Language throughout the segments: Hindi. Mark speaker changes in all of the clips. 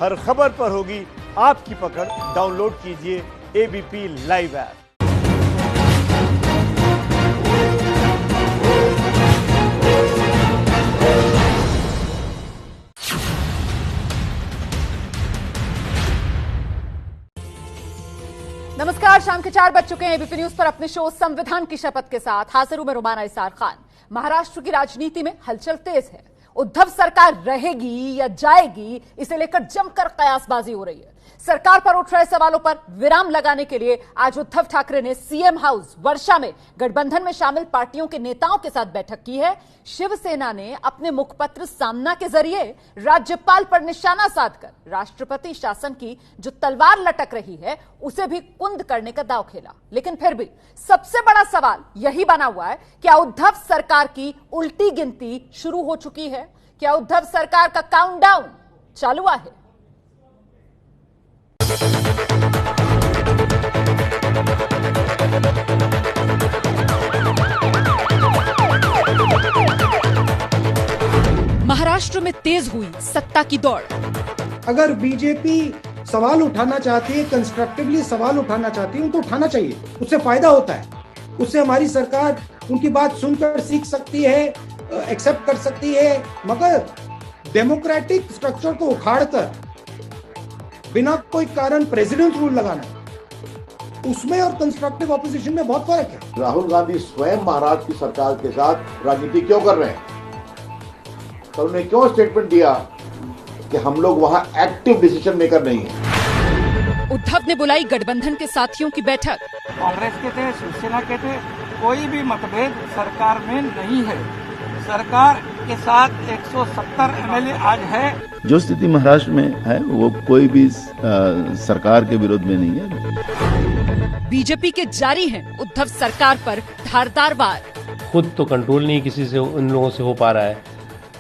Speaker 1: हर खबर पर होगी आपकी पकड़। डाउनलोड कीजिए एबीपी लाइव ऐप।
Speaker 2: नमस्कार, शाम के 4 बज चुके हैं। एबीपी न्यूज पर अपने शो संविधान की शपथ के साथ हाजिर हूं मैं रुमाना इसार खान। महाराष्ट्र की राजनीति में हलचल तेज है। उद्धव सरकार रहेगी या जाएगी, इसे लेकर जमकर कयासबाजी हो रही है। सरकार पर उठ रहे सवालों पर विराम लगाने के लिए आज उद्धव ठाकरे ने सीएम हाउस वर्षा में गठबंधन में शामिल पार्टियों के नेताओं के साथ बैठक की है। शिवसेना ने अपने मुखपत्र सामना के जरिए राज्यपाल पर निशाना साधकर राष्ट्रपति शासन की जो तलवार लटक रही है उसे भी कुंद करने का दांव खेला। लेकिन फिर भी सबसे बड़ा सवाल यही बना हुआ है, क्या उद्धव सरकार की उल्टी गिनती शुरू हो चुकी है? क्या उद्धव सरकार का काउंटडाउन चालू है? महाराष्ट्र में तेज हुई सत्ता की दौड़।
Speaker 3: अगर बीजेपी सवाल उठाना चाहती है, कंस्ट्रक्टिवली सवाल उठाना चाहती है, उनको उठाना चाहिए, उससे फायदा होता है। उससे हमारी सरकार उनकी बात सुनकर सीख सकती है, एक्सेप्ट कर सकती है। मगर डेमोक्रेटिक स्ट्रक्चर को उखाड़कर बिना कोई कारण प्रेसिडेंट रूल लगाना, उसमें और कंस्ट्रक्टिव ऑपोजिशन में बहुत फर्क है।
Speaker 4: राहुल गांधी स्वयं महाराष्ट्र की सरकार के साथ राजनीति क्यों कर रहे हैं? तो उन्होंने क्यों स्टेटमेंट दिया कि हम लोग वहां एक्टिव डिसीजन मेकर नहीं है?
Speaker 2: उद्धव ने बुलाई गठबंधन के साथियों की बैठक।
Speaker 5: कांग्रेस के थे, शिवसेना के थे, कोई भी मतभेद सरकार में नहीं है। सरकार के साथ 170 एमएलए आज है।
Speaker 6: जो स्थिति महाराष्ट्र में है वो कोई भी सरकार के विरोध में नहीं है।
Speaker 2: बीजेपी के जारी हैं उद्धव सरकार पर धारदार वार।
Speaker 7: खुद तो कंट्रोल नहीं किसी से उन लोगों से हो पा रहा है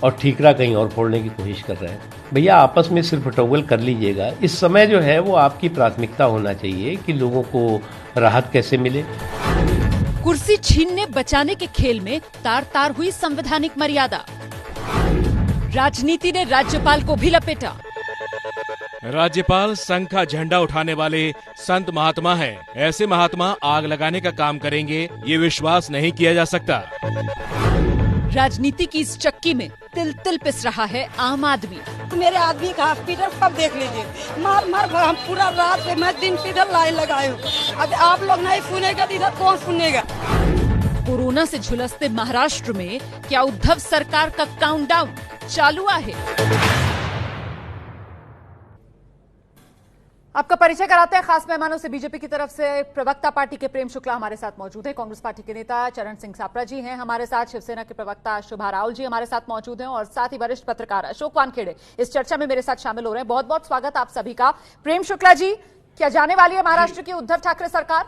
Speaker 7: और ठीकरा कहीं और फोड़ने की कोशिश कर रहे हैं। भैया आपस में सिर्फ टॉगल कर लीजिएगा। इस समय जो है वो आपकी प्राथमिकता होना चाहिए कि लोगों को राहत कैसे मिले।
Speaker 2: कुर्सी छीनने बचाने के खेल में तार तार हुई संवैधानिक मर्यादा। राजनीति ने राज्यपाल को भी लपेटा।
Speaker 8: राज्यपाल संघ का झंडा उठाने वाले संत महात्मा हैं। ऐसे महात्मा आग लगाने का काम करेंगे, ये विश्वास नहीं किया जा सकता।
Speaker 2: राजनीति की इस चक्की में तिल तिल पिस रहा है आम आदमी।
Speaker 9: मेरे आदमी का हॉस्पिटल सब देख लीजिए, मार मार हम पूरा रात से मैं दिन से इधर लाइन लगाए हूँ। अब आप लोग नहीं सुनेगा तो इधर कौन सुनेगा?
Speaker 2: कोरोना से झुलसते महाराष्ट्र में क्या उद्धव सरकार का काउंटडाउन चालू है? आपका परिचय कराते हैं खास मेहमानों से। बीजेपी की तरफ से प्रवक्ता पार्टी के प्रेम शुक्ला हमारे साथ मौजूद हैं। कांग्रेस पार्टी के नेता चरण सिंह सापरा जी हैं हमारे साथ। शिवसेना के प्रवक्ता शुभा राहुल जी हमारे साथ मौजूद हैं और साथ ही वरिष्ठ पत्रकार अशोक वानखेड़े इस चर्चा में मेरे साथ शामिल हो रहे हैं। बहुत बहुत स्वागत आप सभी का। प्रेम शुक्ला जी, क्या जाने वाली है महाराष्ट्र की उद्धव ठाकरे सरकार?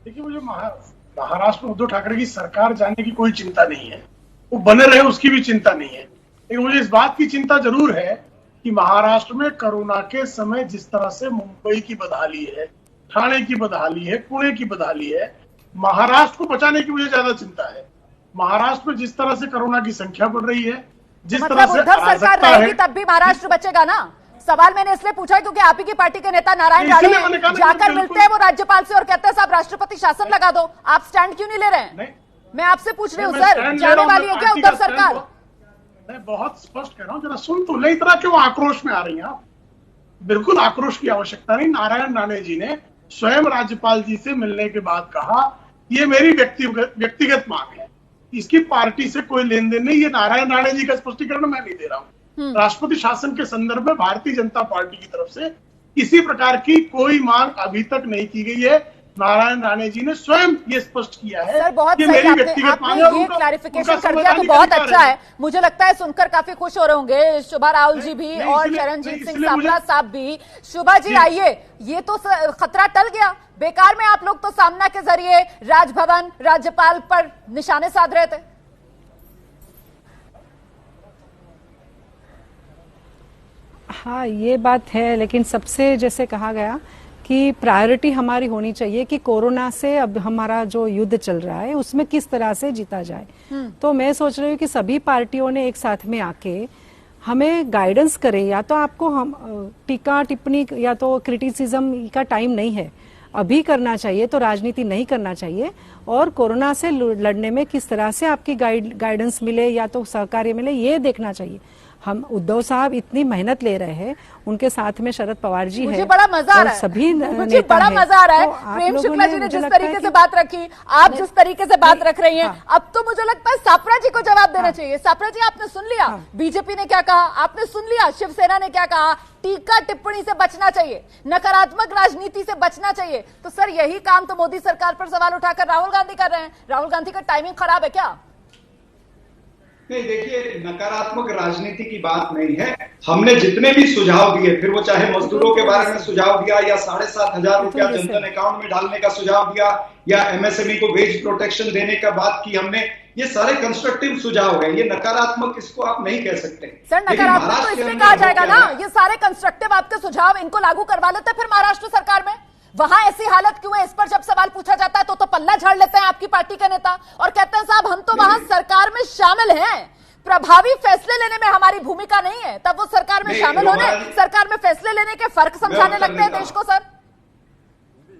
Speaker 10: देखिए, मुझे महाराष्ट्र में उद्धव ठाकरे की सरकार जाने की कोई चिंता नहीं है, वो बने रहे उसकी भी चिंता नहीं है। लेकिन मुझे इस बात की चिंता जरूर है कि महाराष्ट्र में कोरोना के समय जिस तरह से मुंबई की बदहाली है, ठाणे की बदहाली है, पुणे की बदहाली है, महाराष्ट्र को बचाने की मुझे ज्यादा चिंता है। महाराष्ट्र में जिस तरह से कोरोना की संख्या बढ़ रही है, जिस तरह से
Speaker 2: उद्धव सरकार रहेगी तब भी महाराष्ट्र बचेगा ना? सवाल मैंने इसलिए पूछा क्योंकि आप ही की पार्टी के नेता नारायण राणे जाकर मिलते हैं वो राज्यपाल से और कहते हैं साहब राष्ट्रपति शासन लगा दो। आप स्टैंड क्यों नहीं ले रहे हैं? मैं आपसे पूछ रही हूँ सर, जाने वाली है क्या उद्धव सरकार?
Speaker 10: मैं बहुत स्पष्ट कह रहा हूँ, जरा सुन तो ले। इतना क्यों आक्रोश में आ रही हैं आप? बिल्कुल आक्रोश की आवश्यकता नहीं। नारायण राणे जी ने स्वयं राज्यपाल जी से मिलने के बाद कहा ये मेरी व्यक्तिगत मांग है, इसकी पार्टी से कोई लेन देन नहीं। ये नारायण राणे जी का स्पष्टीकरण मैं नहीं दे रहा हूँ। राष्ट्रपति शासन के संदर्भ में भारतीय जनता पार्टी की तरफ से किसी प्रकार की कोई मांग अभी तक नहीं की गई है। नारायण राणे जी ने स्वयं ये स्पष्ट किया है।
Speaker 2: सर बहुत सही, आपने ये क्लैरिफिकेशन कर दिया तो बहुत अच्छा है। मुझे लगता है सुनकर काफी खुश हो रहे होंगे शुभा राहुल जी भी और चरणजीत सिंह सापरा साहब भी। शुभा जी आइए, ये तो खतरा टल गया। बेकार में आप लोग तो सामना के जरिए राजभवन राज्यपाल पर निशाने साध रहे थे।
Speaker 11: हाँ ये बात है, लेकिन सबसे जैसे कहा गया कि प्रायोरिटी हमारी होनी चाहिए कि कोरोना से अब हमारा जो युद्ध चल रहा है उसमें किस तरह से जीता जाए। तो मैं सोच रही हूँ कि सभी पार्टियों ने एक साथ में आके हमें गाइडेंस करें। या तो आपको हम टीका टिप्पणी या तो क्रिटिसिज्म का टाइम नहीं है, अभी करना चाहिए तो राजनीति नहीं करना चाहिए। और कोरोना से लड़ने में किस तरह से आपकी गाइडेंस मिले या तो सहकार्य मिले, ये देखना चाहिए। हम उद्धव साहब इतनी मेहनत ले रहे हैं, उनके साथ में शरद पवार जी
Speaker 2: मुझे
Speaker 11: है,
Speaker 2: बड़ा मजा आ रहा है,
Speaker 11: सभी
Speaker 2: मुझे बड़ा मजा आ रहा है। प्रेम शुक्ला जी ने जिस तरीके से बात रखी, आप जिस तरीके से बात रख रही हैं, अब तो मुझे लगता है सापरा जी को जवाब देना चाहिए। सापरा जी, आपने सुन लिया बीजेपी ने क्या कहा, आपने सुन लिया शिवसेना ने क्या कहा, टीका टिप्पणी से बचना चाहिए, नकारात्मक राजनीति से बचना चाहिए। तो सर यही काम तो मोदी सरकार पर सवाल उठाकर राहुल गांधी कर रहे हैं। राहुल गांधी का टाइमिंग खराब है क्या?
Speaker 12: नहीं, देखिए, नकारात्मक राजनीति की बात नहीं है। हमने जितने भी सुझाव दिए, फिर वो चाहे मजदूरों के बारे में सुझाव दिया या 7,500 रुपया जनधन अकाउंट में डालने का सुझाव दिया या एमएसएमई को वेज प्रोटेक्शन देने का बात की हमने, ये सारे कंस्ट्रक्टिव सुझाव है। ये नकारात्मक इसको आप नहीं कह सकते
Speaker 2: सर। नकारात्मक तो इसमें कहा जाएगा ना, ये सारे कंस्ट्रक्टिव आपके सुझाव, इनको लागू करवा लेते फिर महाराष्ट्र सरकार में। वहां ऐसी हालत क्यों है, इस पर जब सवाल पूछा जाता है तो पल्ला झाड़ लेते हैं आपकी पार्टी के नेता और कहते हैं साहब हम तो वहां सरकार में शामिल हैं, प्रभावी फैसले लेने में हमारी भूमिका नहीं है। तब वो सरकार में शामिल होने, सरकार में फैसले लेने के फर्क समझाने लगते हैं देश को। सर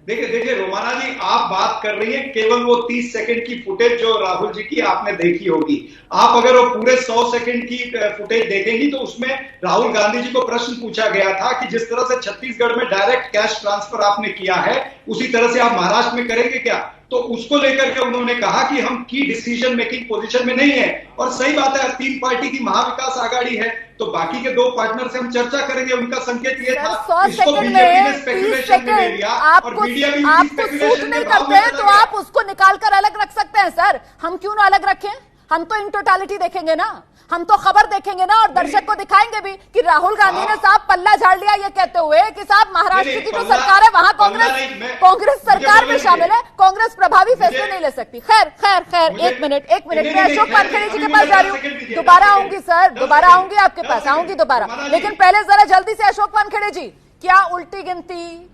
Speaker 12: देखिए रोमाना जी, आप बात कर रही हैं केवल वो 30 सेकंड की फुटेज जो राहुल जी की आपने देखी होगी। आप अगर वो पूरे 100 सेकंड की फुटेज देखेंगी तो उसमें राहुल गांधी जी को प्रश्न पूछा गया था कि जिस तरह से छत्तीसगढ़ में डायरेक्ट कैश ट्रांसफर आपने किया है, उसी तरह से आप महाराष्ट्र में करेंगे क्या? तो उसको लेकर के उन्होंने कहा कि हम की डिसीजन मेकिंग पोजीशन में नहीं है। और सही बात है, 3 पार्टी की महाविकास आघाड़ी है, तो बाकी के 2 पार्टनर से हम चर्चा करेंगे। उनका संकेत ये था,
Speaker 2: 100 सेकंड में 30 सेकंड आपको सूट नहीं करते हैं तो आप उसको निकाल कर अलग रख सकते हैं। सर हम क्यों ना अलग रखें, हम तो इन टोटालिटी देखेंगे ना, हम तो खबर देखेंगे ना और दर्शक को दिखाएंगे भी कि राहुल गांधी ने साहब पल्ला झाड़ लिया ये कहते हुए कि साहब महाराष्ट्र की जो सरकार है वहां कांग्रेस सरकार में शामिल है, कांग्रेस प्रभावी फैसले नहीं ले सकती। खैर एक मिनट मैं अशोक वानखेड़े जी के पास जा रही हूँ, दोबारा आऊंगी सर, दोबारा आऊंगी आपके पास, आऊंगी दोबारा, लेकिन पहले जरा जल्दी से अशोक वानखेड़े जी, क्या उल्टी गिनती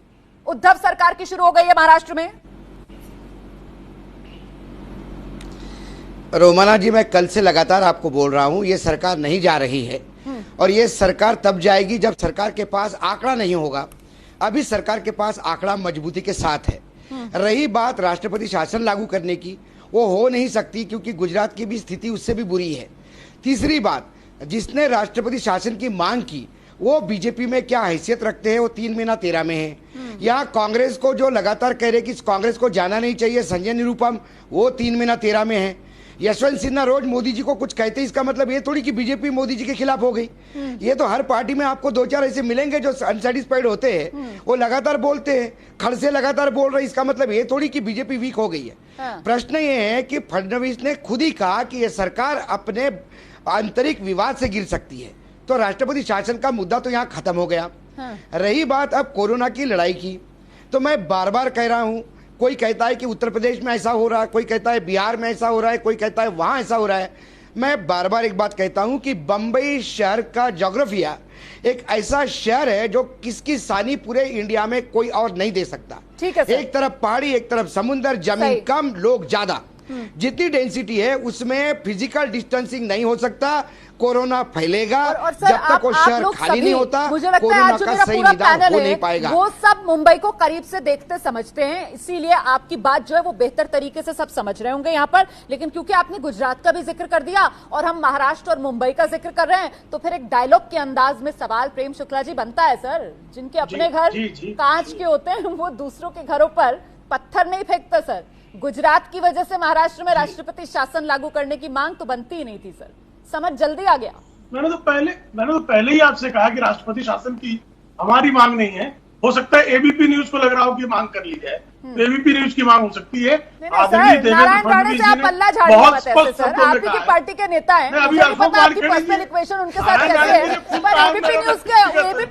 Speaker 2: उद्धव सरकार की शुरू हो गई है महाराष्ट्र में?
Speaker 13: रोमाना जी, मैं कल से लगातार आपको बोल रहा हूं, ये सरकार नहीं जा रही है और ये सरकार तब जाएगी जब सरकार के पास आंकड़ा नहीं होगा। अभी सरकार के पास आंकड़ा मजबूती के साथ है। रही बात राष्ट्रपति शासन लागू करने की, वो हो नहीं सकती क्योंकि गुजरात की भी स्थिति उससे भी बुरी है। तीसरी बात, जिसने राष्ट्रपति शासन की मांग की वो बीजेपी में क्या हैसियत रखते हैं, वो 3 महीना 13 में है। यहाँ कांग्रेस को जो लगातार कह रहे कि कांग्रेस को जाना नहीं चाहिए, संजय निरुपम, वो 3 महीना 13 में है। यशवंत सिन्हा रोज मोदी जी को कुछ कहते, इसका मतलब ये थोड़ी कि बीजेपी मोदी जी के खिलाफ हो गई। ये तो हर पार्टी में आपको 2-4 ऐसे मिलेंगे जो अनसेटिस्फाइड होते हैं, वो लगातार बोलते हैं, खड़ से लगातार बोल रहे, इसका मतलब ये थोड़ी कि बीजेपी वीक हो गई है। प्रश्न ये है कि फडणवीस ने खुद ही कहा कि ये सरकार अपने आंतरिक विवाद से गिर सकती है, तो राष्ट्रपति शासन का मुद्दा तो यहाँ खत्म हो गया। रही बात अब कोरोना की लड़ाई की, तो मैं बार बार कह रहा हूँ, कोई कहता है कि उत्तर प्रदेश में ऐसा हो रहा है, कोई कहता है बिहार में ऐसा हो रहा है, कोई कहता है वहां ऐसा हो रहा है। मैं बार बार एक बात कहता हूं कि बंबई शहर का ज्योग्राफिया एक ऐसा शहर है जो किसकी सानी पूरे इंडिया में कोई और नहीं दे सकता।
Speaker 2: ठीक है सर।
Speaker 13: एक तरफ पहाड़ी, एक तरफ समुद्र, जमीन कम, लोग ज्यादा। जितनी डेंसिटी है उसमें फिजिकल डिस्टेंसिंग नहीं हो सकता, कोरोना फैलेगा।
Speaker 2: और
Speaker 13: जब तक वो शहर खाली नहीं होता,
Speaker 2: मुझे लगता है
Speaker 13: कोरोना
Speaker 2: आज जो
Speaker 13: का
Speaker 2: मेरा
Speaker 13: सही
Speaker 2: पूरा
Speaker 13: निदान
Speaker 2: पैनल
Speaker 13: हो
Speaker 2: है
Speaker 13: नहीं पाएगा।
Speaker 2: वो सब मुंबई को करीब से देखते समझते हैं, इसीलिए आपकी बात जो है वो बेहतर तरीके से सब समझ रहे होंगे यहाँ पर। लेकिन क्योंकि आपने गुजरात का भी जिक्र कर दिया और हम महाराष्ट्र और मुंबई का जिक्र कर रहे हैं, तो फिर एक डायलॉग के अंदाज में सवाल प्रेम शुक्ला जी बनता है सर, जिनके अपने घर कांच के होते हैं वो दूसरों के घरों पर पत्थर नहीं फेंकते सर। गुजरात की वजह से महाराष्ट्र में राष्ट्रपति शासन लागू करने की मांग तो बनती ही नहीं थी सर, समझ जल्दी आ गया।
Speaker 10: मैंने तो पहले ही आपसे कहा कि राष्ट्रपति शासन की हमारी मांग नहीं है। हो सकता है एबीपी न्यूज को लग रहा हो कि मांग कर ली जाए, तो एबीपी न्यूज की मांग हो सकती है।
Speaker 2: नारायण राणे से आप पल्ला झाड़िए मत ऐसे सर, आप ही की पार्टी के नेता हैं, मुझे नहीं पता आपकी पर्सनल इक्वेशन उनके साथ कैसे है, पर एबीपी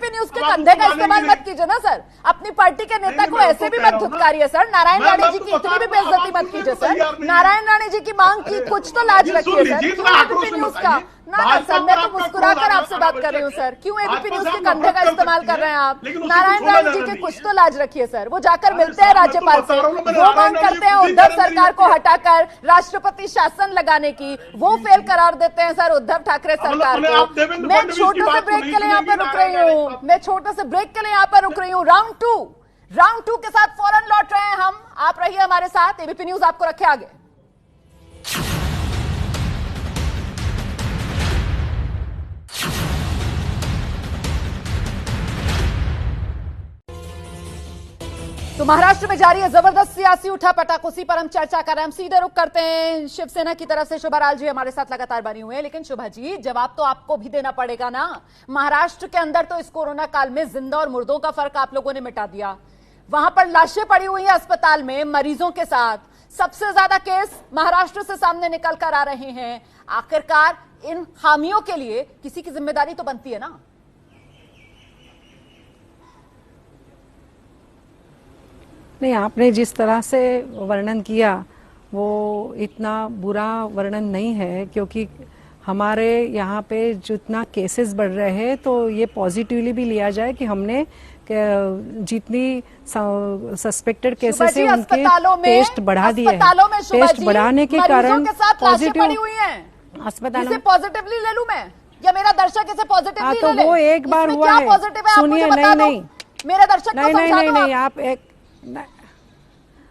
Speaker 2: न्यूज के कंधे का इस्तेमाल मत कीजिए ना सर, अपनी पार्टी के नेता को ऐसे भी मत धुतकारिए सर। नारायण राणे जी की इतनी भी बेइज्जती मत कीजिए सर, नारायण राणे जी की मांग की कुछ तो लाज रखिए सर। एबीपी न्यूज का ना सर, मैं तो मुस्कुराकर आपसे बात कर रही हूँ सर। क्यों एबीपी न्यूज के कंधे का इस्तेमाल कर रहे हैं आप? नारायण राय जी के कुछ तो लाज रखिए सर। वो जाकर मिलते हैं राज्यपाल से, वो मांग करते हैं उद्धव सरकार को हटाकर राष्ट्रपति शासन लगाने की, वो फेल करार देते हैं सर उद्धव ठाकरे सरकार को। मैं छोटे से ब्रेक के लिए यहाँ पर रुक रही हूँ, मैं छोटे से ब्रेक के लिए यहाँ पर रुक रही हूँ। राउंड टू के साथ फौरन लौट रहे हैं हम। आप रहिए हमारे साथ, एबीपी न्यूज आपको रखे आगे। तो महाराष्ट्र में जारी है जबरदस्त सियासी उठापटक, उसी पर हम चर्चा कर रहे हैं। हम सीधे रुख करते हैं शिवसेना की तरफ से। शुभा राल जी हमारे साथ लगातार बनी हुए हैं, लेकिन शुभा जी जवाब तो आपको भी देना पड़ेगा ना। महाराष्ट्र के अंदर तो इस कोरोना काल में जिंदा और मुर्दों का फर्क आप लोगों ने मिटा दिया। वहां पर लाशें पड़ी हुई हैं अस्पताल में मरीजों के साथ। सबसे ज्यादा केस महाराष्ट्र से सामने निकल कर आ रहे हैं। आखिरकार इन खामियों के लिए किसी की जिम्मेदारी तो बनती है ना।
Speaker 11: नहीं, आपने जिस तरह से वर्णन किया वो इतना बुरा वर्णन नहीं है, क्योंकि हमारे यहाँ पे जितना केसेस बढ़ रहे हैं तो ये पॉजिटिवली भी लिया जाए कि हमने जितनी सस्पेक्टेड केसेस है उनके टेस्ट बढ़ा दिए हैं। टेस्ट बढ़ाने के कारण पॉजिटिव अस्पतालों में
Speaker 2: पॉजिटिवली ले लूं मैं, या मेरा दर्शक इसे पॉजिटिवली ले ले?
Speaker 11: वो एक बार हुआ है। सुनिए, नहीं
Speaker 2: मेरे दर्शक
Speaker 11: नहीं,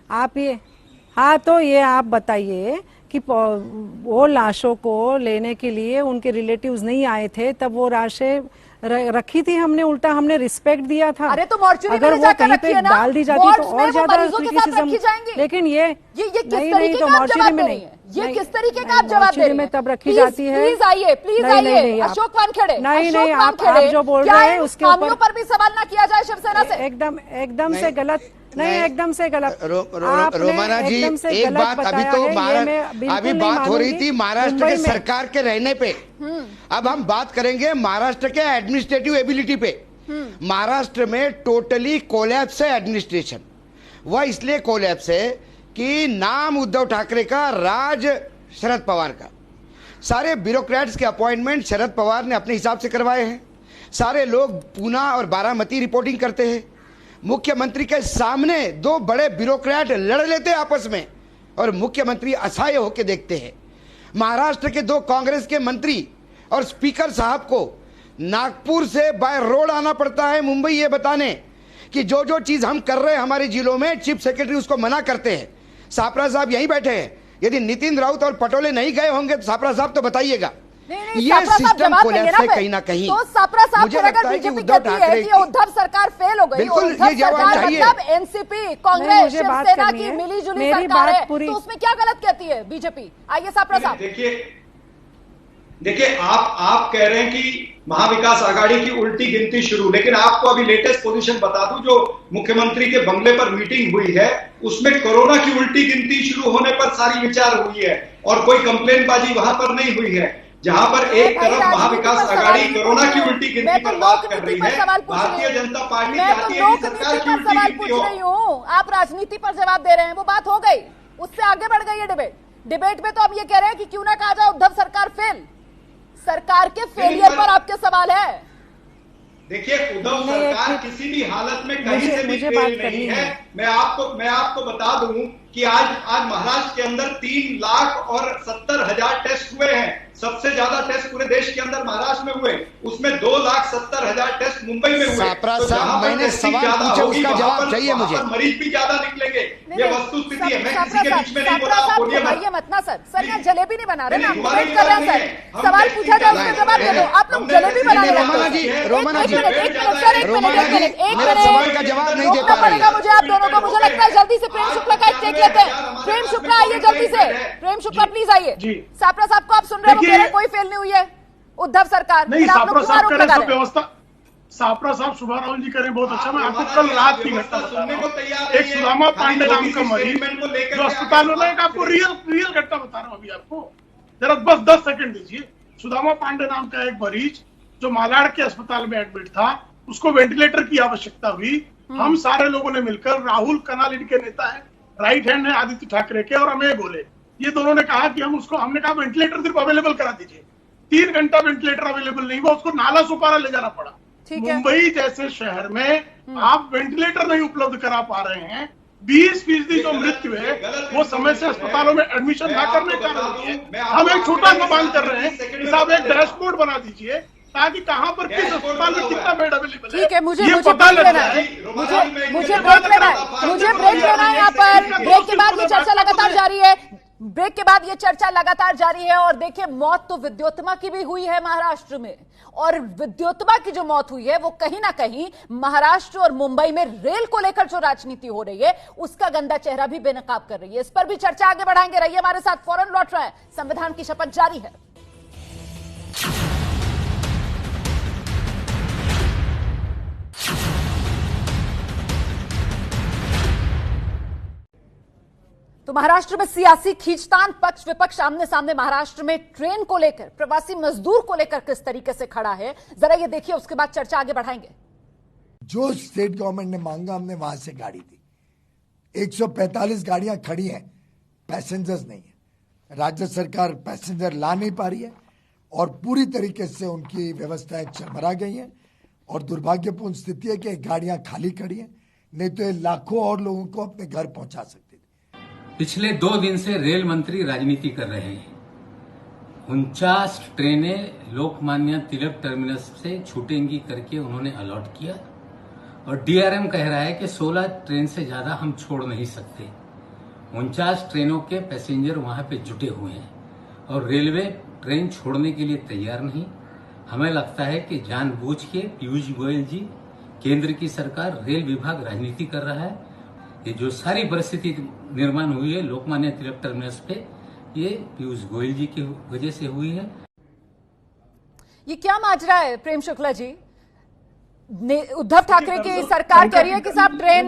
Speaker 11: आप ये, हाँ तो ये आप बताइए कि वो लाशों को लेने के लिए उनके रिलेटिव्स नहीं आए थे, तब वो लाशें रखी थी हमने, उल्टा हमने रिस्पेक्ट दिया था।
Speaker 2: अरे तो मॉर्चरी
Speaker 11: अगर वो कहीं पे डाल दी जाती तो और ज्यादा क्रिटिसिज्म। लेकिन ये नहीं तो मॉर्चरी में नहीं,
Speaker 2: ये किस तरीके का आप जवाब दे रहे हैं?
Speaker 11: में तब रखी जाती है।
Speaker 2: प्लीज आइए अशोक वानखेड़े।
Speaker 11: नहीं, आप जो बोल रहे हैं उसके ऊपर
Speaker 2: पर भी सवाल ना किया जाए शिवसेना से।
Speaker 11: एकदम से गलत नहीं, एकदम से गलत।
Speaker 13: रोमाना जी, एक बात, अभी तो अभी बात हो रही थी महाराष्ट्र के सरकार के रहने पे, अब हम बात करेंगे महाराष्ट्र के एडमिनिस्ट्रेटिव एबिलिटी पे। महाराष्ट्र में टोटली कोलैप्स है एडमिनिस्ट्रेशन। वह इसलिए कोलैप्स है कि नाम उद्धव ठाकरे का, राज शरद पवार का। सारे ब्यूरोक्रेट्स के अपॉइंटमेंट शरद पवार ने अपने हिसाब से करवाए हैं। सारे लोग पूना और बारामती रिपोर्टिंग करते हैं। मुख्यमंत्री के सामने दो बड़े ब्यूरोक्रेट लड़ लेते हैं आपस में और मुख्यमंत्री असहाय होकर देखते हैं। महाराष्ट्र के दो कांग्रेस के मंत्री और स्पीकर साहब को नागपुर से बाय रोड आना पड़ता है मुंबई ये बताने कि जो जो चीज हम कर रहे हैं हमारे जिलों में, चीफ सेक्रेटरी उसको मना करते हैं। सापरा साहब यहीं बैठे हैं। यदि नितिन राउत और पटोले नहीं गए होंगे तो सापरा साहब तो बताइएगा। ये सिस्टम कोलैप्स है कहीं ना कहीं।
Speaker 2: तो सापरा साहब मुझे लगता है कि बीजेपी कहती है कि उद्धव सरकार फेल हो गई।
Speaker 13: बिल्कुल, ये जवाब चाहिए।
Speaker 2: मतलब एनसीपी, कांग्रेस, शिवसेना की मिलीजुली सरकार है, तो उसमें क्या गलत कहती है बीजेपी? आइए सापरा साहब।
Speaker 12: देखिए आप कह रहे हैं कि महाविकास आघाड़ी की उल्टी गिनती शुरू, लेकिन आपको अभी लेटेस्ट पोजीशन बता दूं, जो मुख्यमंत्री के बंगले पर मीटिंग हुई है उसमें कोरोना की उल्टी गिनती शुरू होने पर सारी विचार हुई है और कोई कंप्लेनबाजी वहां पर नहीं हुई है। जहां पर एक तरफ महाविकास आघाड़ी कोरोना की उल्टी गिनती पर बात कर रही है, भारतीय जनता पार्टी चाहती है कि सरकार की उल्टी गिनती हो।
Speaker 2: आप राजनीति पर जवाब दे रहे हैं, वो बात हो गई, उससे आगे बढ़ गई है डिबेट में। तो अब ये कह रहे हैं कि क्यों ना कहा जाए उद्धव सरकार फेल। सरकार के फेलियर पर आपके सवाल है।
Speaker 12: देखिए, उद्धव सरकार किसी भी हालत में कहीं से भी फेल नहीं है। मैं आपको बता दूं कि आज महाराष्ट्र के अंदर 3,70,000 टेस्ट हुए हैं। सबसे ज्यादा टेस्ट पूरे देश के अंदर महाराष्ट्र में हुए, उसमें 2,70,000 टेस्ट मुंबई में हुए।
Speaker 13: तो मैंने सवाल पूछा, उसका जवाब चाहिए मुझे।
Speaker 12: मरीज भी ज्यादा निकलेंगे, ये वस्तुस्थिति है। मैं किसी के बीच में नहीं बोला, आप बोलिए
Speaker 2: मत ना सर यहाँ जलेबी नहीं बना रहे ना, डिबेट कर रहे हैं सर। सवाल पूछा जाए उसका जवाब दे दो। आप लोग जलेबी बना रहे हैं।
Speaker 13: रोमाना जी,
Speaker 2: सवाल का जवाब नहीं दे पा रहे हैं मुझे, आप दोनों को। मुझे लगता है जल्दी से प्रेम शुक्ला का टेक लेते हैं। प्रेम शुक्ला आइए जल्दी से। प्रेम शुक्ला प्लीज आइए। सापरा साहब को आप सुन रहे हो, कोई फेल नहीं हुई है उद्धव सरकार।
Speaker 10: नहीं, सापरा साहब करें तो व्यवस्था, सापरा साहब शुभा राहुल जी करें बहुत अच्छा। मैं आपको कल रात की घटना सुनने को तैयार। एक सुदामा पांडे नाम का मरीज जो अस्पताल में, मैं आपको रियल घटना बता रहा हूँ अभी आपको, जरा बस 10 सेकंड दीजिए। सुदामा पांडे नाम का एक मरीज जो मालाड के अस्पताल में एडमिट था, उसको वेंटिलेटर की आवश्यकता हुई। हम सारे लोगों ने मिलकर, राहुल कनाल इनके नेता है, राइट हैंड है आदित्य ठाकरे के, और अमेय गोले, ये दोनों ने कहा कि हमने कहा वेंटिलेटर सिर्फ अवेलेबल करा दीजिए। 3 घंटा वेंटिलेटर अवेलेबल नहीं हुआ, उसको नाला सुपारा ले जाना पड़ा। मुंबई जैसे शहर में आप वेंटिलेटर नहीं उपलब्ध करा पा रहे हैं। 20% जो मृत्यु है वो समय से अस्पतालों में एडमिशन न करने का कारण है। हम एक छोटा सा मांग कर रहे हैं कि साहब एक डैशबोर्ड बना दीजिए ताकि कहां पर किस अस्पताल में कितना बेड अवेलेबल है।
Speaker 2: ठीक है, मुझे ब्रेक लेना है, मुझे ब्रेक लेना है, मुझे ब्रेक लेना है। यहाँ पर ब्रेक के बाद ये चर्चा लगातार जारी है, ब्रेक के बाद ये चर्चा लगातार जारी है। और देखिए, मौत तो विद्योत्तमा की भी हुई है महाराष्ट्र में, और विद्योत्तमा की जो मौत हुई है वो कहीं ना कहीं महाराष्ट्र और मुंबई में रेल को लेकर जो राजनीति हो रही है उसका गंदा चेहरा भी बेनकाब कर रही है। इस पर भी चर्चा आगे बढ़ाएंगे, रहिए हमारे साथ। फौरन लौट रहे हैं, संविधान की शपथ जारी है। तो महाराष्ट्र में सियासी खींचतान, पक्ष विपक्ष आमने सामने महाराष्ट्र में ट्रेन को लेकर, प्रवासी मजदूर को लेकर किस तरीके से खड़ा है, जरा ये देखिए, उसके बाद चर्चा आगे बढ़ाएंगे।
Speaker 14: जो स्टेट गवर्नमेंट ने मांगा हमने वहां से गाड़ी दी। 145 गाड़ियां खड़ी हैं, पैसेंजर्स नहीं है। राज्य सरकार पैसेंजर ला नहीं पा रही है और पूरी तरीके से उनकी व्यवस्थाएं चरमरा गई हैं। और दुर्भाग्यपूर्ण स्थिति है कि गाड़ियां खाली खड़ी हैं, नहीं तो ये लाखों और लोगों को अपने घर पहुंचा सकते।
Speaker 15: पिछले 2 दिन से रेल मंत्री राजनीति कर रहे हैं। 49 ट्रेनें लोकमान्य तिलक टर्मिनस से छूटेंगी करके उन्होंने अलॉट किया, और डीआरएम कह रहा है कि 16 ट्रेन से ज्यादा हम छोड़ नहीं सकते। 49 ट्रेनों के पैसेंजर वहां पे जुटे हुए हैं और रेलवे ट्रेन छोड़ने के लिए तैयार नहीं। हमें लगता है कि जानबूझ के पीयूष गोयल जी, केंद्र की सरकार, रेल विभाग राजनीति कर रहा है। ये जो सारी परिस्थिति निर्माण हुई है लोकमान्य तिलक टर्मिनस पे, ये पीयूष गोयल जी की वजह से हुई है।
Speaker 2: ये क्या माजरा है प्रेम शुक्ला जी? उद्धव ठाकरे की सरकार कह रही है कि साहब ट्रेन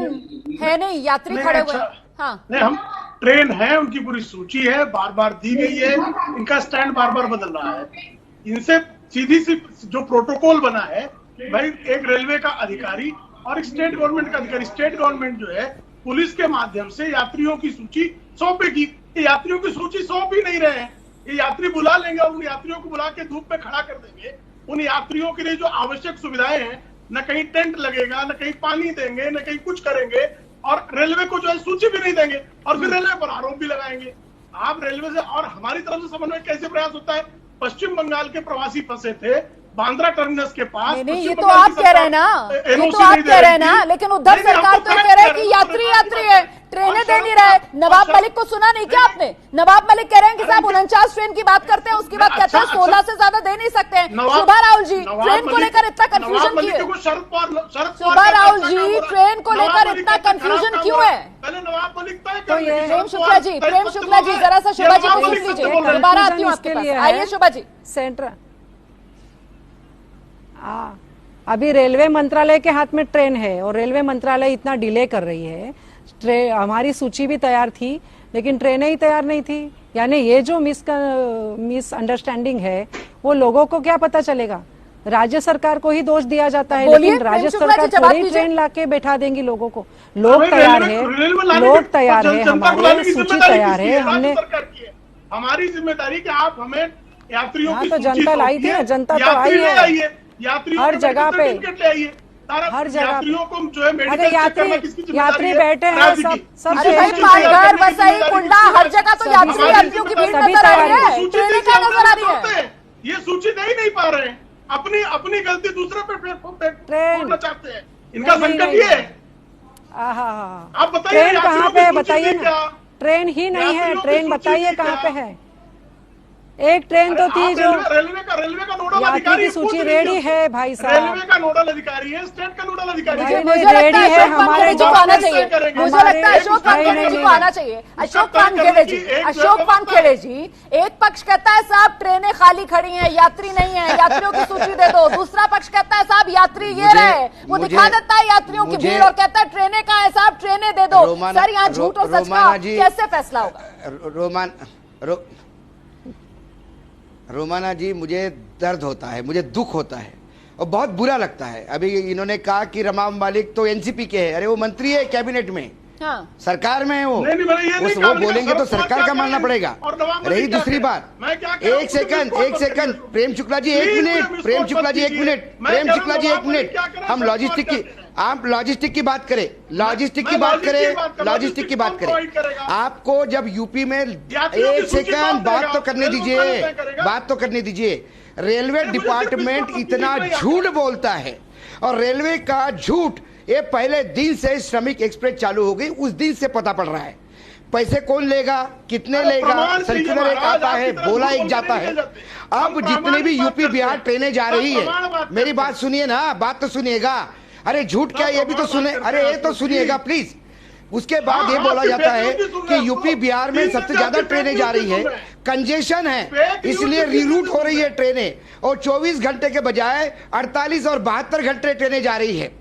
Speaker 2: है नहीं, यात्री खड़े हुए। हाँ
Speaker 10: नहीं, हम ट्रेन है, उनकी पूरी सूची है, बार बार दी गई है, इनका स्टैंड बार बार बदल रहा है। इनसे सीधी सी जो प्रोटोकॉल बना है भाई, एक रेलवे का अधिकारी और एक स्टेट गवर्नमेंट का अधिकारी, स्टेट गवर्नमेंट जो है पुलिस के माध्यम से यात्रियों की सूची सौंपेगी। ये यात्रियों की सूची सौंप ही नहीं रहे हैं। ये यात्री बुला लेंगे और उन यात्रियों को बुला के धूप में खड़ा कर देंगे। उन यात्रियों के लिए जो आवश्यक सुविधाएं हैं, न कहीं टेंट लगेगा, न कहीं पानी देंगे, न कहीं कुछ करेंगे, और रेलवे को जो है सूची भी नहीं देंगे, और फिर रेलवे पर आरोप भी लगाएंगे। आप रेलवे से और हमारी तरफ से समन्वय कैसे प्रयास होता है? पश्चिम बंगाल के प्रवासी फंसे थे बांद्रा टर्मिनस के पास।
Speaker 2: नहीं, ये तो आप कह रहे हैं ना, ये तो आप कह रहे हैं ना, लेकिन उद्धव सरकार तो कह रहे हैं कि यात्री है, ट्रेनें दे नहीं रहे। नवाब मलिक को सुना नहीं क्या आपने? नवाब मलिक कह रहे हैं कि साहब 49 ट्रेन की बात करते हैं, उसके बाद कहते हैं 16 से ज्यादा दे नहीं सकते हैं। शोभा राहुल जी, ट्रेन को लेकर इतना कंफ्यूजन क्यों है? शोभा राहुल जी, ट्रेन को लेकर इतना कंफ्यूजन क्यों है?
Speaker 10: पहले नवाब मलिक
Speaker 2: प्रेम शुक्ला जी, जरा सा शोभा जी को सुन लीजिए, दोबारा आती हूँ आपके पास। आइए शोभा जी।
Speaker 11: सेंटर अभी रेलवे मंत्रालय के हाथ में ट्रेन है और रेलवे मंत्रालय इतना डिले कर रही है। हमारी सूची भी तैयार थी लेकिन ट्रेनें ही तैयार नहीं थी। यानी ये जो मिस अंडरस्टैंडिंग है वो लोगों को क्या पता चलेगा? राज्य सरकार को ही दोष दिया जाता है, लेकिन राज्य सरकार थोड़ी ट्रेन लाके बैठा देंगी लोगों को। लोग तैयार है, लोग तैयार है, हमारी सूची तैयार है। हमने
Speaker 10: हमारी जिम्मेदारी कि आप हमें यात्रियों की
Speaker 11: तो जनता लाई थी ना, जनता तो आई है हर जगह पे, हर जगह पे। अरे यात्री बैठे हैं, सब
Speaker 2: पालघर, वसई, कुंडा, हर जगह तो यात्रियों की भीड़ नजर आ रही है, ट्रेनें क्या नजर आ रही है?
Speaker 10: ये सूची दे ही नहीं पा रहे हैं, अपनी गलती दूसरे पे फोड़ना चाहते हैं। इनका संकट ये है। आप बताइए
Speaker 11: ट्रेन कहाँ पे, बताइए ना। ट्रेन ही नहीं है, ट्रेन बताइए कहाँ पे है? एक ट्रेन तो थी जो
Speaker 10: रेलवे का नोडल अधिकारी
Speaker 11: की सूची रेडी है भाई साहब।
Speaker 10: रेलवे का नोडल अधिकारी है, स्टेट का नोडल अधिकारी है।
Speaker 2: मुझे लगता है हमारे जो आना चाहिए, मुझे लगता है अशोक वानखेड़े जी को आना चाहिए। अशोक वानखेड़े जी, एक पक्ष कहता है साहब ट्रेनें खाली खड़ी हैं, यात्री नहीं है, यात्रियों की सूची दे दो। दूसरा पक्ष कहता है साहब यात्री ये रहे, वो दिखा देता है यात्रियों की भीड़ और कहता है ट्रेनें कहाँ है साहब, ट्रेनें दे दो। सर यहाँ झूठ और सच का कैसे फैसला होगा?
Speaker 13: रोमाना जी, मुझे दर्द होता है, मुझे दुख होता है और बहुत बुरा लगता है। अभी इन्होंने कहा कि रमाम मालिक तो एनसीपी के हैं। अरे वो मंत्री है कैबिनेट में,
Speaker 2: हाँ।
Speaker 13: सरकार में है वो।
Speaker 10: नहीं,
Speaker 13: वो बोलेंगे तो सरकार का मानना पड़ेगा। रही दूसरी बात, एक second Prem Shukla ji, 1 minute, Prem Shukla ji 1 minute, Prem Shukla ji 1 minute. हम लॉजिस्टिक की, आप लॉजिस्टिक की बात करें, लॉजिस्टिक की बात करें। आपको जब यूपी में, 1 सेकंड बात तो करने दीजिए। रेलवे डिपार्टमेंट इतना झूठ बोलता है, और रेलवे का झूठ ये पहले दिन से श्रमिक एक्सप्रेस चालू हो गई उस दिन से पता पड़ रहा है। पैसे कौन लेगा, कितने लेगा, सर्कुलर एक आता है, बोला एक जाता है। अब जितने भी यूपी बिहार ट्रेनें जा रही है, मेरी बात सुनिए ना, बात तो सुनिएगा। अरे झूठ क्या, ये भी तो सुने, अरे ये तो सुनिएगा प्लीज। उसके बाद ये बोला जाता है कि यूपी बिहार में सबसे ज्यादा ट्रेनें जा रही है, कंजेशन है, इसलिए रीरूट हो रही है ट्रेनें, और 24 घंटे के बजाय 48 और 72 घंटे ट्रेनें जा रही है।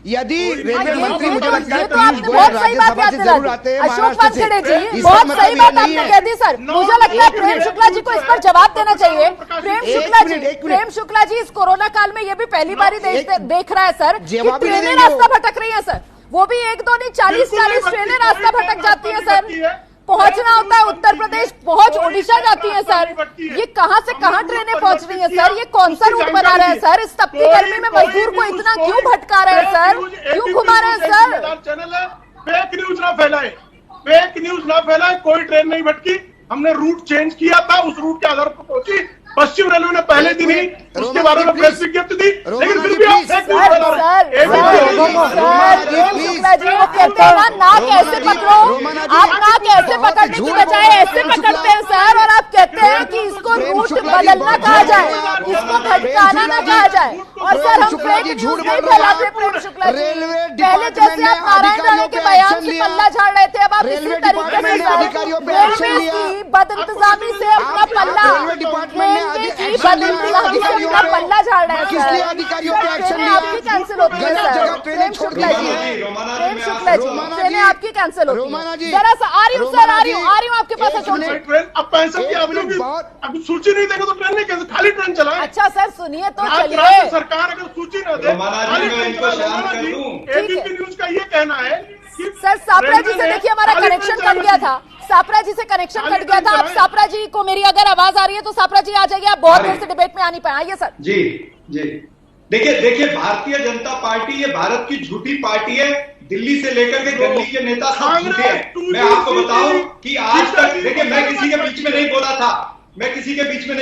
Speaker 13: यदि रेलवे मंत्री, मुझे लगता है पीयूष गोयल राज्यसभा से जरूर आते हैं,
Speaker 2: महाराष्ट्र से, बहुत सही बात आपने कह दी सर। मुझे लगता है प्रेम शुक्ला जी को इस पर जवाब देना चाहिए। प्रेम शुक्ला जी इस कोरोना काल में ये भी पहली बार देख रहा है सर कि ट्रेनें रास्ता भटक रही है सर। वो भी 1-2 नहीं, 40 ट्रेनें रास्ता भटक जाती है सर। पहुंचना होता है उत्तर प्रदेश, पहुंच ओडिशा जाती है सर। ये कहां से कहां ट्रेनें पहुंच रही है सर? ये कौन सा रूट बना रहा है सर? इस तपती गर्मी में मजदूर को इतना क्यों भटका रहे हैं सर, क्यों घुमा रहे हैं सर?
Speaker 10: फेक न्यूज ना फैलाए, कोई ट्रेन नहीं भटकी। हमने रूट चेंज किया था, उस रूट के आधार पर पहुंची। पश्चिम रेलवे ने पहले दिन ही उसके बारे में प्रेस विज्ञप्ति दी, लेकिन फिर भी आप फेक न्यूज फैला रहे हैं।
Speaker 2: नाक ऐसे पकड़ो, आप नाक ऐसे पकड़ने की बजाय ऐसे पकड़ते हैं सर, और आप कहते हैं कि इसको रूट बदलना कहा जाए, इसको भटकाना ना कहा जाए। और सर हम फेक न्यूज नहीं फैलाते प्रेम शुक्ला जी। पहले जैसे आप नारायण राणे के बयान से पल्ला झाड़ रहे थे, अब आप इसी तरीके से रेलवे की बदइंतजामी से अपना पल्ला, पल्ला झाड़ रहे हैं।
Speaker 13: किसलिए अधिकारियों पे एक्शन लिया?
Speaker 2: आपकी कैंसिल होती है सर प्रेम शुक्ला जी, ट्रेनें आपकी कैंसिल होती है। जरा सा आ रही हूँ सर, आ रही हूँ आपके पास।
Speaker 10: अब पैसे की अभी सूची नहीं देगा तो ट्रेन नहीं, कैसे खाली ट्रेन चलाए?
Speaker 2: अच्छा सर सुनिए तो चलिए,
Speaker 10: सरकार अगर सूची न दे, एबीपी न्यूज का ये कहना है कि
Speaker 2: सर सापरा जी से देखिए हमारा कनेक्शन कट गया था, सापरा जी से कनेक्शन कट गया था। अब सापरा जी को मेरी अगर आवाज आ रही है तो सापरा जी आ जाइए, आप बहुत देर से डिबेट में आ नहीं पाए। आइए सर।
Speaker 12: जी देखिए भारतीय जनता पार्टी ये भारत की झूठी पार्टी है। दिल्ली से लेकर के दिल्ली के नेता सब झूठे हैं। मैं आपको बताऊं कि आज तक, देखिए मैं किसी के बीच में नहीं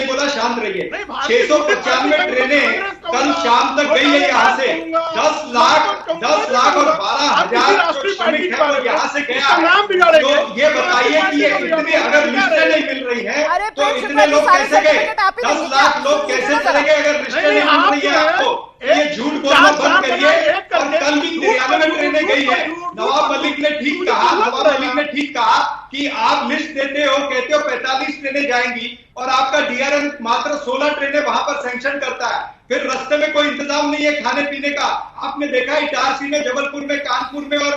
Speaker 12: बोला, शांत रहिए। 695 ट्रेनें कल शाम तक गई है यहाँ से। 10 लाख और 12,000 श्रमिक है वो यहाँ से गया। तो ये बताइए कि ये इतनी अगर लिस्टें नहीं मिल रही है तो इतने लोग कैसे गए? 10 लाख लोग कैसे चले गए अगर लिस्टें नहीं मिल रही है आपको? ये झूठ बोलना बंद करिए। और कल भी 93 ट्रेनें गई है। नवाब मलिक ने ठीक कहा कि आप लिस्ट देते हो, कहते हो 45 ट्रेनें जाएंगी और आपका डीआरएम मात्र 16 ट्रेनें वहां पर सैंक्शन करता है। फिर रास्ते में कोई इंतजाम नहीं है खाने पीने का। आपने देखा इटारसी में, जबलपुर में, कानपुर में और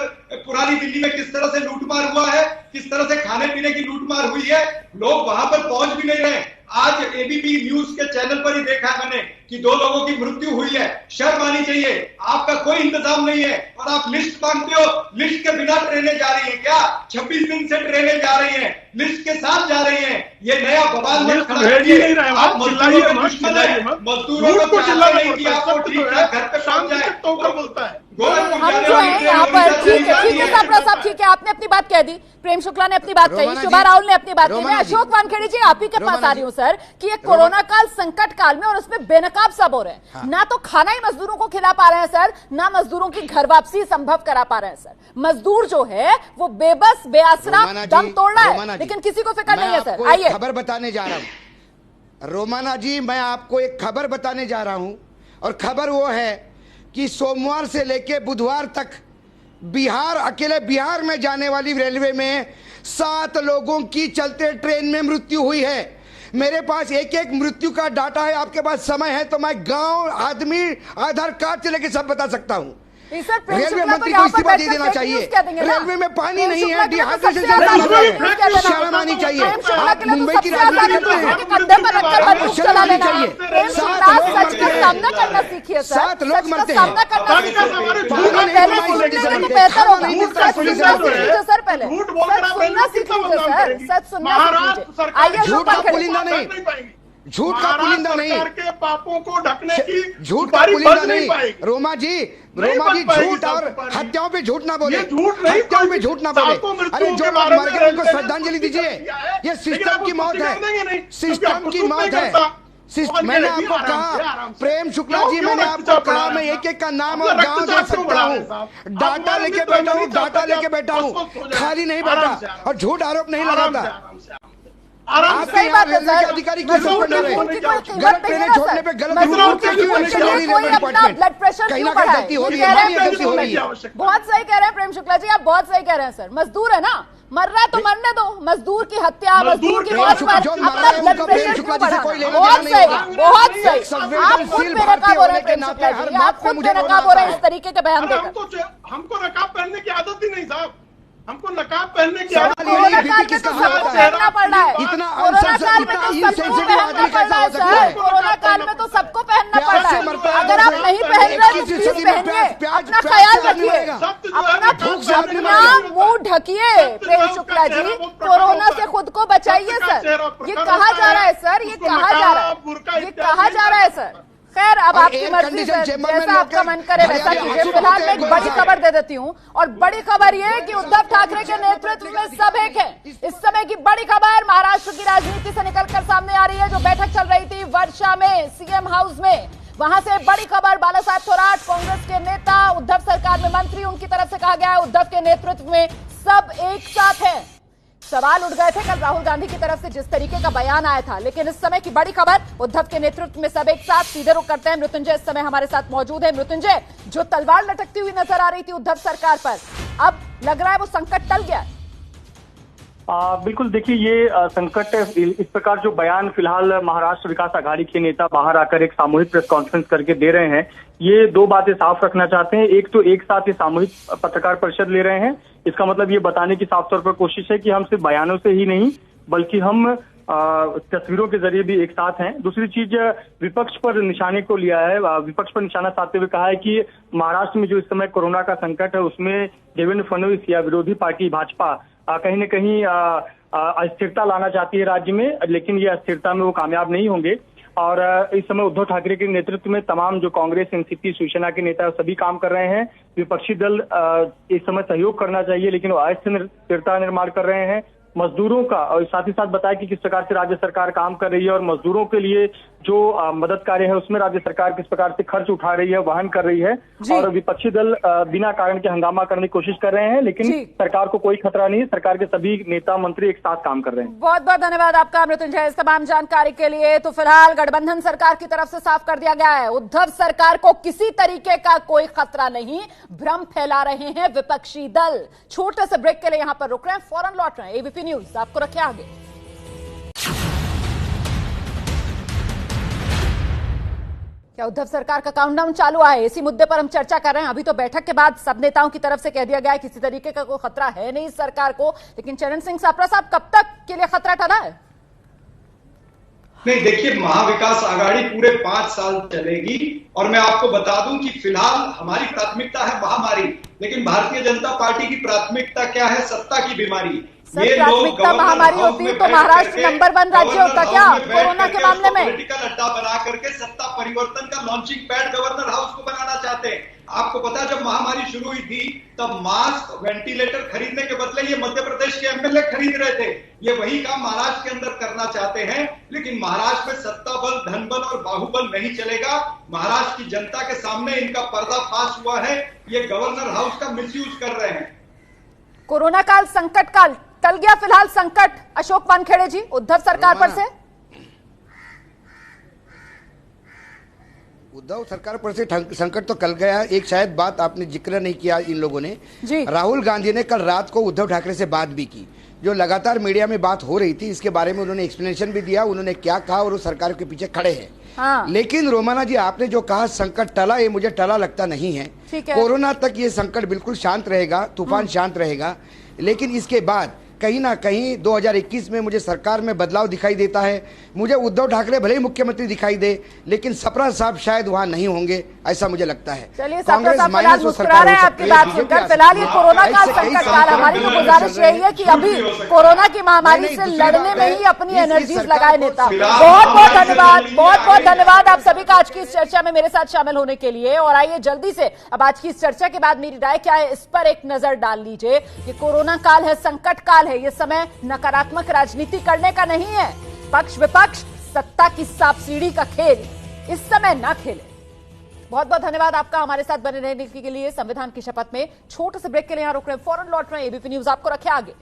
Speaker 12: पुरानी दिल्ली में किस तरह से लूटमार हुआ है, किस तरह से खाने पीने की लूटमार हुई है। लोग वहां पर पहुंच भी नहीं रहे। आज एबीपी न्यूज के चैनल पर ही देखा है मैंने कि 2 लोगों की मृत्यु हुई है। शर्म आनी चाहिए। आपका कोई इंतजाम नहीं है और आप लिस्ट मांगते हो। लिस्ट के बिना ट्रेनें जा रही हैं क्या? 26 दिन से ट्रेनें जा रही हैं, लिस्ट के साथ जा रही हैं। ये नया बवाल मत खड़ा कीजिए। आप मजदूरों के दुश्मन है। मजदूरों को चाहते नहीं कि आपको ठीक ठाक घर पे पहुंच जाए। तो बोलता है
Speaker 2: हम जो है यहाँ पर, ठीक है सापरा साहब, ठीक है आपने अपनी बात कह दी, प्रेम शुक्ला ने अपनी बात कही, शोभा राहुल ने अपनी बात कही। मैं अशोक वानखेड़े जी आप ही के पास आ रही हूँ सर कि ये कोरोना काल संकट काल में और उसमें बेनकाब सब हो रहे हैं। हाँ। ना तो खाना ही मजदूरों को खिला पा रहे हैं सर, ना मजदूरों की घर वापसी संभव करा पा रहे हैं सर। मजदूर जो है वो बेबस बेआसरा दम तोड़ रहा है, लेकिन किसी को फिक्र नहीं है सर। आइए
Speaker 13: खबर बताने जा रहा हूँ रोमाना जी, मैं आपको एक खबर बताने जा रहा हूँ और खबर वो है कि सोमवार से लेकर बुधवार तक अकेले बिहार में जाने वाली रेलवे में 7 लोगों की चलते ट्रेन में मृत्यु हुई है। मेरे पास एक मृत्यु का डाटा है। आपके पास समय है तो मैं गांव, आदमी, आधार कार्ड से लेकर सब बता सकता हूं। रेलवे मंत्री को इस्तीफा दे देना चाहिए। रेलवे में पानी नहीं है, डिहाइड्रेशन शर्म आनी चाहिए। आप मुंबई की राजनीति करते हैं, शर्म आनी चाहिए। 7 लोग मरते हैं, झूठ का पुलिंदा नहीं, झूठ का पुलिंदा नहीं,
Speaker 10: के पापों को ढकने की
Speaker 13: झूठ का पुलिंदा नहीं। रोमा जी झूठ और हत्याओं पे झूठ ना बोले, हत्याओं पे झूठ ना बोले। अरे जो लोग मर गए उनको श्रद्धांजलि दीजिए। ये सिस्टम की मौत है, सिस्टम की मौत है। मैंने आपको कहा, प्रेम शुक्ला जी, मैंने आपको कहा मैं एक एक का नाम और गांव दे सकता हूँ। डाटा लेके बैठा हूँ, डाटा लेके बैठा हूँ, खाली नहीं बैठा और झूठ आरोप नहीं लगाता। आपके यहाँ रेलवे के अधिकारी क्यों सस्पेंड हो रहे हैं? गलत ट्रेनें छोड़ने पे गलत रूट पे क्यों एक्शन ले रही है रेलवे डिपार्टमेंट? कहीं ना कहीं गलती हो रही है, हमारी गलती हो रही है।
Speaker 2: बहुत सही कह रहे हैं प्रेम शुक्ला जी, आप बहुत सही कह रहे हैं सर। मजदूर है ना, मर रहा है तो मरने दो। मजदूर की हत्या, मजदूर की मौत पर अपना ब्लड प्रेशर क्यों बढ़ा? बहुत सही, बहुत सही। आप खुद बेनकाब हो रहे हैं प्रेम शुक्ला जी, आप खुद बेनकाब हो रहे हैं इस तरीके के बयान देकर।
Speaker 10: हमको नकाब पहनने की आदत ही नहीं साहब, हमको नकाब पहनने की
Speaker 2: आदत कोरोना काल में तो सबको पहनना पड़ रहा है। कोरोना काल में तो सबको पहनना पड़ रहा है सर, कोरोना काल में तो सबको पहनना पड़ रहा है। अगर आप नहीं पहन रहे तो प्लीज पहनिए, अपना ख्याल रखिए, अपना मुंह ढकिए। प्रेम शुक्ला जी, कोरोना से खुद को बचाइए सर। ये कहा जा रहा है सर, ये कहा जा रहा है, ये कहा जा रहा है सर। खैर, अब आपकी मर्जी सर, जैसा आपका मन करे वैसा कीजिए। फिलहाल मैं एक बड़ी खबर दे देती हूँ, और बड़ी खबर ये है कि उद्धव ठाकरे के नेतृत्व में सब एक है। इस समय की बड़ी खबर महाराष्ट्र की राजनीति से निकलकर सामने आ रही है। जो बैठक चल रही थी वर्षा में, सीएम हाउस में, वहां से बड़ी खबर। बाला साहब थोराट, कांग्रेस के नेता, उद्धव सरकार में मंत्री, उनकी तरफ से कहा गया है उद्धव के नेतृत्व में सब एक साथ है। सवाल उठ गए थे कल राहुल गांधी की तरफ से जिस तरीके का बयान आया था, लेकिन इस समय की बड़ी खबर, उद्धव के नेतृत्व में सब एक साथ। सीधे रुख करते हैं, मृत्युंजय इस समय हमारे साथ मौजूद है। मृत्युंजय, जो तलवार लटकती हुई नजर आ रही थी उद्धव सरकार पर, अब लग रहा है वो संकट टल गया है।
Speaker 16: बिल्कुल, देखिए ये संकट, इस प्रकार जो बयान फिलहाल महाराष्ट्र विकास आघाड़ी के नेता बाहर आकर एक सामूहिक प्रेस कॉन्फ्रेंस करके दे रहे हैं, ये दो बातें साफ रखना चाहते हैं। एक तो एक साथ ये सामूहिक पत्रकार परिषद ले रहे हैं, इसका मतलब ये बताने की साफ तौर पर कोशिश है कि हम सिर्फ बयानों से ही नहीं बल्कि हम तस्वीरों के जरिए भी एक साथ हैं। दूसरी चीज, विपक्ष पर निशाने को लिया है, विपक्ष पर निशाना साधते हुए कहा है कि महाराष्ट्र में जो इस समय कोरोना का संकट है उसमें देवेंद्र फडणवीस या विरोधी पार्टी भाजपा कहीं न कहीं अस्थिरता लाना चाहती है राज्य में, लेकिन ये अस्थिरता में वो कामयाब नहीं होंगे। और इस समय उद्धव ठाकरे के नेतृत्व में तमाम जो कांग्रेस, एनसीपी, शिवसेना के नेता सभी काम कर रहे हैं। विपक्षी दल इस समय सहयोग करना चाहिए, लेकिन वो अस्थिरता निर्माण कर रहे हैं। मजदूरों का, और साथ ही साथ बताया कि किस प्रकार से राज्य सरकार काम कर रही है और मजदूरों के लिए जो मदद कार्य है उसमें राज्य सरकार किस प्रकार से खर्च उठा रही है, वहन कर रही है। और विपक्षी दल बिना कारण के हंगामा करने की कोशिश कर रहे हैं, लेकिन सरकार को कोई खतरा नहीं है। सरकार के सभी नेता मंत्री एक साथ काम कर रहे हैं।
Speaker 2: बहुत बहुत धन्यवाद आपका मृत्युंजय इस तमाम जानकारी के लिए। तो फिलहाल गठबंधन सरकार की तरफ से साफ कर दिया गया है, उद्धव सरकार को किसी तरीके का कोई खतरा नहीं, भ्रम फैला रहे हैं विपक्षी दल। छोटे से ब्रेक के लिए यहां पर रुक रहे हैं, फौरन लौट रहे हैं। एबीपी न्यूज आपको रखे आगे। क्या उद्धव सरकार का काउंटडाउन चालू है? इसी मुद्दे पर हम चर्चा कर रहे हैं। अभी तो बैठक के बाद सब नेताओं की तरफ से कह दिया गया है किसी तरीके का कोई खतरा है नहीं सरकार को, लेकिन चरण सिंह सापरा साहब, कब तक के लिए खतरा टला है?
Speaker 12: नहीं, देखिए, महाविकास आघाड़ी पूरे 5 साल चलेगी और मैं आपको बता दूं कि फिलहाल हमारी प्राथमिकता है महामारी, लेकिन भारतीय जनता पार्टी की प्राथमिकता क्या है? सत्ता की बीमारी।
Speaker 2: सर, प्राथमिकता महामारी होती तो महाराष्ट्र नंबर 1 राज्य होता क्या कोरोना के मामले में?
Speaker 12: पॉलिटिकल अड्डा बना करके सत्ता परिवर्तन का लॉन्चिंग पैड गवर्नर हाउस को बनाना चाहते हैं। आपको पता है जब महामारी शुरू हुई थी तब मास्क, वेंटिलेटर खरीदने के बदले ये मध्य प्रदेश के एमएलए खरीद रहे थे। ये वही काम महाराष्ट्र के अंदर करना चाहते हैं, लेकिन महाराष्ट्र में सत्ता बल, धन बल और बाहुबल नहीं चलेगा। महाराष्ट्र की जनता के सामने इनका पर्दाफाश हुआ है, ये गवर्नर हाउस का मिसयूज कर रहे हैं।
Speaker 2: कोरोना काल, संकट काल टल गया फिलहाल संकट, अशोक वानखेड़े जी, उद्धव सरकार पर से?
Speaker 13: उद्धव सरकार पर से संकट तो कल गया। एक शायद बात आपने जिक्र नहीं किया इन लोगों ने जी। राहुल गांधी ने कल रात को उद्धव ठाकरे से बात भी की, जो लगातार मीडिया में बात हो रही थी इसके बारे में उन्होंने एक्सप्लेनेशन भी दिया, उन्होंने क्या कहा और वो सरकार के पीछे खड़े हैं।
Speaker 2: हाँ।
Speaker 13: लेकिन रोमाना जी, आपने जो कहा संकट टला, ये मुझे टला लगता नहीं है।
Speaker 2: ठीक है।
Speaker 13: कोरोना तक ये संकट बिल्कुल शांत रहेगा, तूफान शांत रहेगा, लेकिन इसके बाद कहीं ना कहीं 2021 में मुझे सरकार में बदलाव दिखाई देता है। मुझे उद्धव ठाकरे भले ही मुख्यमंत्री दिखाई दे, लेकिन सपरा साहब शायद वहां नहीं होंगे, ऐसा मुझे लगता है।
Speaker 2: चलिए, सपरा साहब फिलहाल मुस्कुरा रहे हैं आपकी बात सुनकर। फिलहाल ये कोरोना का संकट काल, हमारी तो गुजारिश यही है कि अभी कोरोना की महामारी से लड़ने में ही अपनी एनर्जीज लगाए नेता। बहुत बहुत धन्यवाद, बहुत बहुत धन्यवाद आप सभी का आज की इस चर्चा में मेरे साथ शामिल होने के लिए। और आइए जल्दी से अब आज की इस चर्चा के बाद मेरी राय क्या है इस पर एक नजर डाल लीजिए। ये कोरोना काल है, संकट काल है, ये समय नकारात्मक राजनीति करने का नहीं है। पक्ष विपक्ष, सत्ता की सांप सीढ़ी का खेल इस समय ना खेले। बहुत बहुत धन्यवाद आपका हमारे साथ बने रहने के लिए। संविधान की शपथ में छोटे से ब्रेक के लिए यहां रुक रहे हैं, फौरन लौट रहे हैं। एबीपी न्यूज आपको रखे आगे।